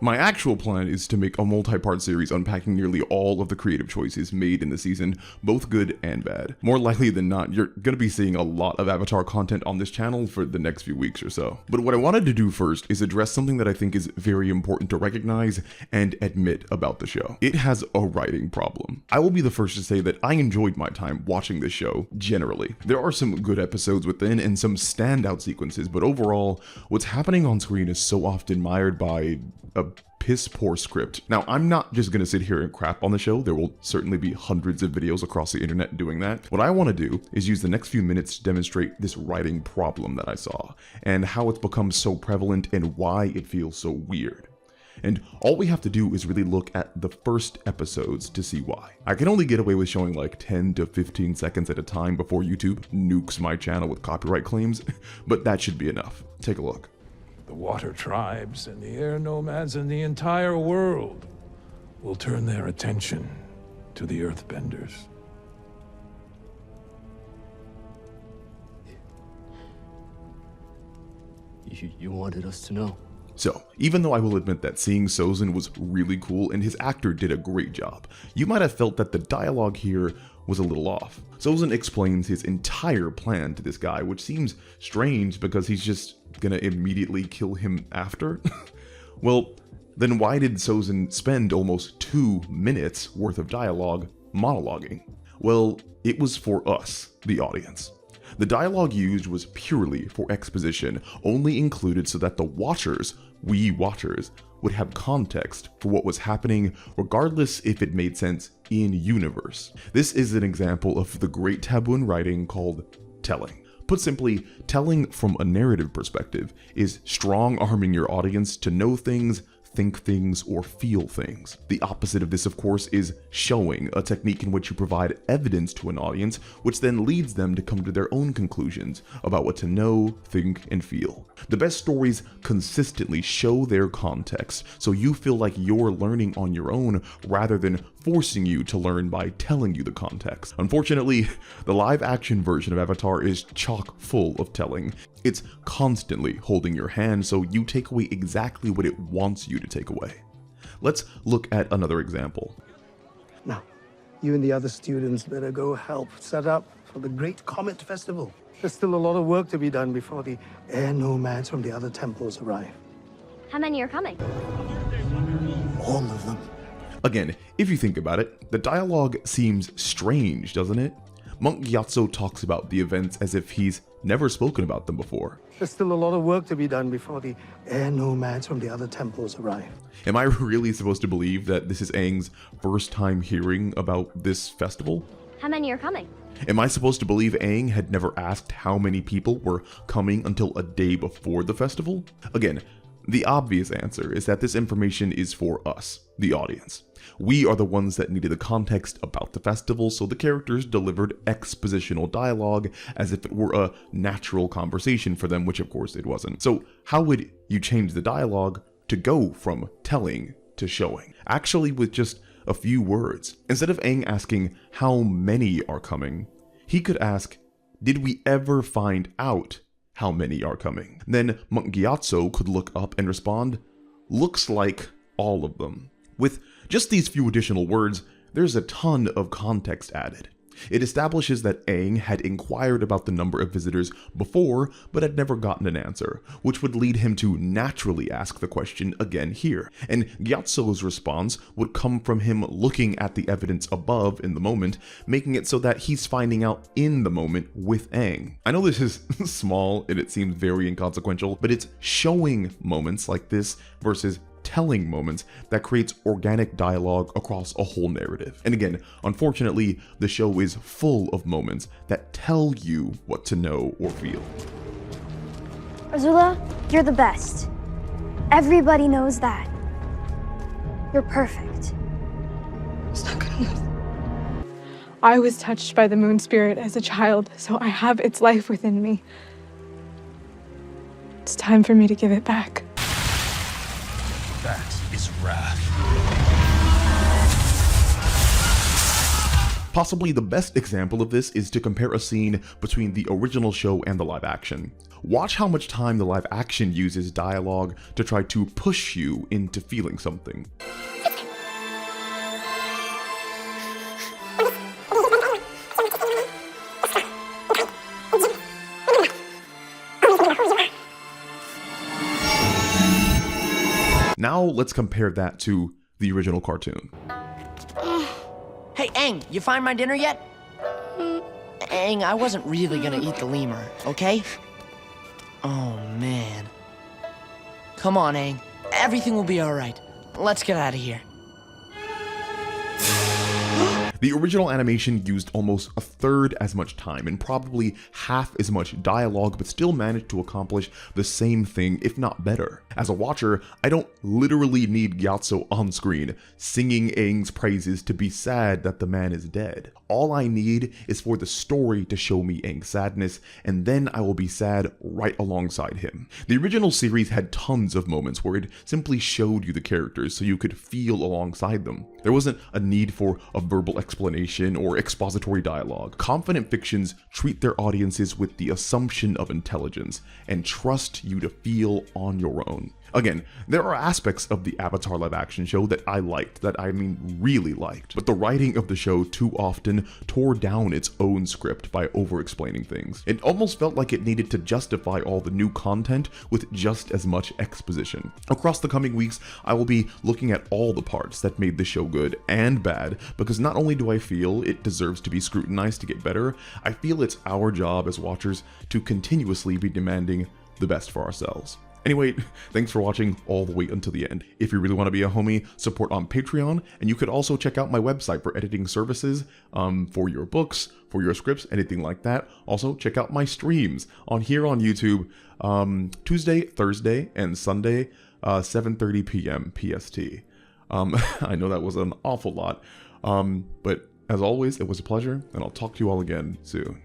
My actual plan is to make a multi-part series unpacking nearly all of the creative choices made in the season, both good and bad. More likely than not, you're gonna be seeing a lot of Avatar content on this channel for the next few weeks or so. But what I wanted to do first is address something that I think is very important to recognize and admit about the show. It has a writing problem. I will be the first to say that I enjoyed my time watching this show, generally. There are some good episodes within and some standout sequences, but overall, what's happening on screen is so often mired by a piss poor script. Now, I'm not just gonna sit here and crap on the show. There will certainly be hundreds of videos across the internet doing that. What I want to do is use the next few minutes to demonstrate this writing problem that I saw and how it's become so prevalent and why it feels so weird. And all we have to do is really look at the first episodes to see why. I can only get away with showing like 10 to 15 seconds at a time before YouTube nukes my channel with copyright claims, but that should be enough. Take a look. The water tribes and the air nomads and the entire world will turn their attention to the earthbenders. You wanted us to know. So, even though I will admit that seeing Sozin was really cool and his actor did a great job, you might have felt that the dialogue here was a little off. Sozin explains his entire plan to this guy, which seems strange because he's just gonna immediately kill him after. Well, then why did Sozin spend almost 2 minutes worth of dialogue monologuing? Well, it was for us, the audience. The dialogue used was purely for exposition, only included so that the watchers, we watchers, would have context for what was happening regardless if it made sense in universe. This is an example of the great taboo in writing called telling. Put simply, telling from a narrative perspective is strong-arming your audience to know things, think things, or feel things. The opposite of this, of course, is showing, a technique in which you provide evidence to an audience, which then leads them to come to their own conclusions about what to know, think, and feel. The best stories consistently show their context, so you feel like you're learning on your own rather than forcing you to learn by telling you the context. Unfortunately, the live-action version of Avatar is chock full of telling. It's constantly holding your hand, so you take away exactly what it wants you to take away. Let's look at another example. Now, you and the other students better go help set up for the Great Comet Festival. There's still a lot of work to be done before the air nomads from the other temples arrive. How many are coming? All of them. Again, if you think about it, the dialogue seems strange, doesn't it? Monk Gyatso talks about the events as if he's never spoken about them before. There's still a lot of work to be done before the air nomads from the other temples arrive. Am I really supposed to believe that this is Aang's first time hearing about this festival? How many are coming? Am I supposed to believe Aang had never asked how many people were coming until a day before the festival? Again, the obvious answer is that this information is for us, the audience. We are the ones that needed the context about the festival, so the characters delivered expositional dialogue as if it were a natural conversation for them, which of course it wasn't. So how would you change the dialogue to go from telling to showing? Actually, with just a few words. Instead of Aang asking how many are coming, he could ask, did we ever find out how many are coming? Then Monk Gyatso could look up and respond, looks like all of them. With just these few additional words, there's a ton of context added. It establishes that Aang had inquired about the number of visitors before, but had never gotten an answer, which would lead him to naturally ask the question again here. And Gyatso's response would come from him looking at the evidence above in the moment, making it so that he's finding out in the moment with Aang. I know this is small and it seems very inconsequential, but it's showing moments like this versus telling moments that creates organic dialogue across a whole narrative. And again, unfortunately, the show is full of moments that tell you what to know or feel. Azula, you're the best. Everybody knows that. You're perfect. It's not good enough. I was touched by the moon spirit as a child, so I have its life within me. It's time for me to give it back. That is wrath. Possibly the best example of this is to compare a scene between the original show and the live action. Watch how much time the live action uses dialogue to try to push you into feeling something. Now let's compare that to the original cartoon. Hey, Aang, you find my dinner yet? Aang, I wasn't really gonna eat the lemur, okay? Oh, man. Come on, Aang. Everything will be alright. Let's get out of here. The original animation used almost a third as much time and probably half as much dialogue, but still managed to accomplish the same thing, if not better. As a watcher, I don't literally need Gyatso on screen singing Aang's praises to be sad that the man is dead. All I need is for the story to show me Aang's sadness, and then I will be sad right alongside him. The original series had tons of moments where it simply showed you the characters so you could feel alongside them. There wasn't a need for a verbal explanation or expository dialogue. Confident fictions treat their audiences with the assumption of intelligence and trust you to feel on your own. Again, there are aspects of the Avatar live action show that I liked, really liked, but the writing of the show too often tore down its own script by over-explaining things. It almost felt like it needed to justify all the new content with just as much exposition. Across the coming weeks, I will be looking at all the parts that made the show good and bad, because not only do I feel it deserves to be scrutinized to get better, I feel it's our job as watchers to continuously be demanding the best for ourselves. Anyway, thanks for watching all the way until the end. If you really want to be a homie, support on Patreon, and you could also check out my website for editing services for your books, for your scripts, anything like that. Also, check out my streams on YouTube, Tuesday, Thursday, and Sunday, 7:30 p.m. PST. I know that was an awful lot, but as always, it was a pleasure, and I'll talk to you all again soon.